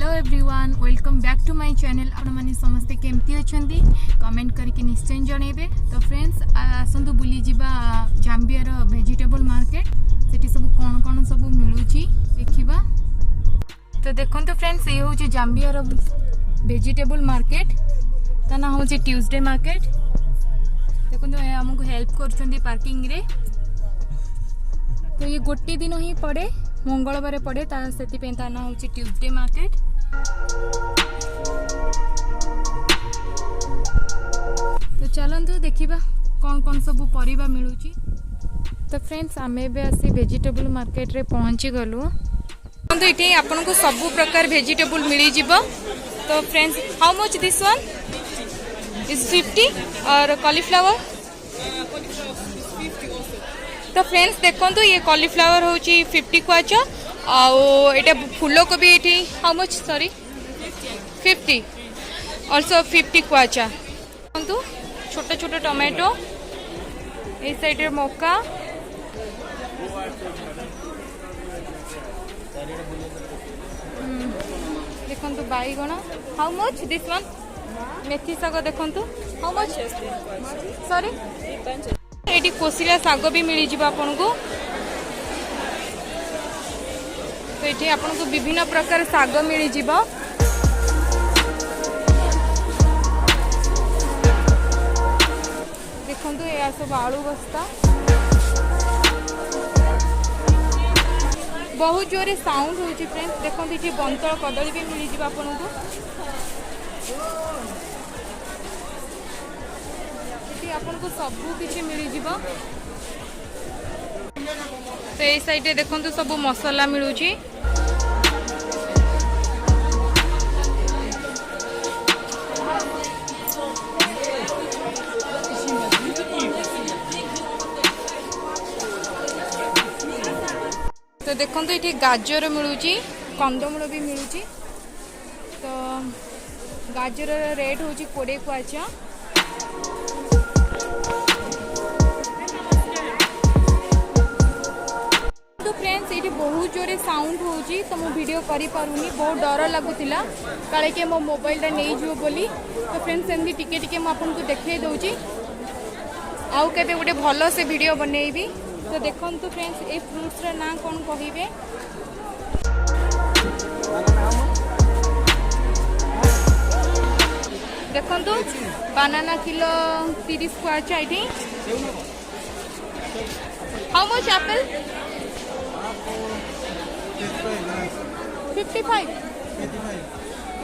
Hello everyone, welcome back to my channel. आपण माने समस्ते केमती अछंती कमेंट करके निश्चय जणेबे। तो फ्रेंड्स आसंतु बुली जिबा जाम्बिया रो वेजिटेबल मार्केट। सेठी सब कोन कोन सब मिलुची देखिबा। तो देखंतु फ्रेंड्स ये होची जाम्बिया रो वेजिटेबल मार्केट। ता ना होची ट्यूसडे मार्केट। देखंतु हमको हेल्प करछंती पार्किंग रे। तो ये गोटे दिन ही पड़े, मंगलवार पड़े, से ना हूँ ट्यूसडे मार्केट। तो चलतु देखा कौन कौन सब परिबा मिलूची। तो फ्रेंड्स आम आसी वेजिटेबल मार्केट रे पहुँची गलु। तो ये आपन को सब प्रकार वेजिटेबल मिल जीव। तो friends how much this one is 50 और कॉलीफ्लावर। तो फ्रेंड्स देखो ये कॉलीफ्लावर हूँ 50 क्वाच आटा फूल को भी ये हाउ मच सॉरी 50 ऑल्सो 50 क्वाचा। देखो छोट छोट टमाटो ये साइड मौका देखो बैगण हाउ मच दिस वन। मेथी शाग देखो हाउ मच सॉरी। ये कोसिला शाग भी मिल जाए आपन को। तो ये आपन को विभिन्न प्रकार शाग मिल जाए। देखो यह सब आलू बस्ता बहुत जोरे साउंड हो फ्रेंड्स। देखो ये बंतल कदली भी मिल जाए आपन को। आपन को सब किसी मिल जाए। तो ये साइड देखो सब मसला मिलूची। तो देखो ये गाजर मिलूची, कंदमूल भी मिलूची। तो गाजर रेट हूँ 20 क्वाचा। तो फ्रेंड्स ये बहुत जोरे साउंड होची, तो मु वीडियो करि पारुनी। बहुत डर लगुला काले के मो मोबाइल नहीं जीव बोली। तो फ्रेंड्स एमती टिके टिके मु आपन को देखाई दउची। आउ केबे गोटे भलो से वीडियो बनेइबी। तो देखंतु फ्रेंड्स ए फ्रूट्स रा नाम कोन कहिबे। देखंतु बनाना किलो 30 क्वाचा इठी। How much apple 55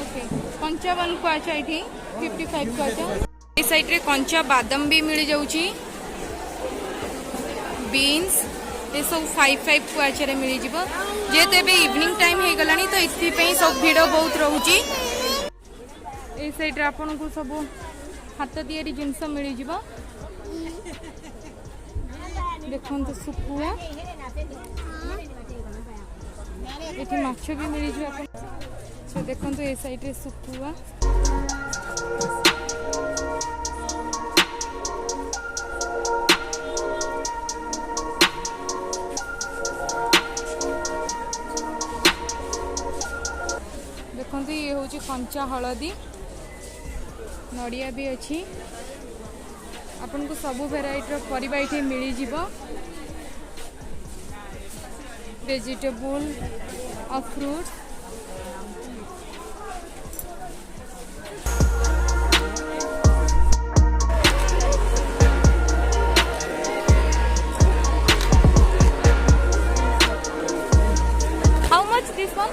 okay 55 kwacha इठी 55 क्वाचा। ए साइड रे कंचा बादाम भी मिल जाउची। बीन्स ये सब 5 क्वाचा रे मिल जिवो। जेते एबे इवनिंग टाइम हे गलानी तो इथि पे सब भीड़ बहुत रहउची। ए साइड रे आपन को सब हाथ दियारी जिंस मिल जिवो। देखो तो सुकुआ ये माछ भी मिल जाए। तो देखो ये साइड रे सुकुआ। देखो ये हूँ कंचा हलदी, नड़िया भी अच्छी। आपन को सब वेराइटी परिबा ये मिल जाए। वेजिटेबल और fruits how much this one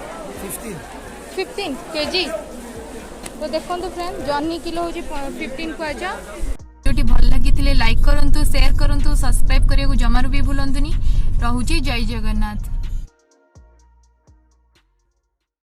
15 KG. तो देखो फ्रेंड जॉनी किलो हूँ 15 क्वाचा। वीडियोटी भल लगी लाइक करंतु, शेयर करंतु, सब्सक्राइब करने को जमारू भी भूलंतुनी। रहुची जय जगन्नाथ।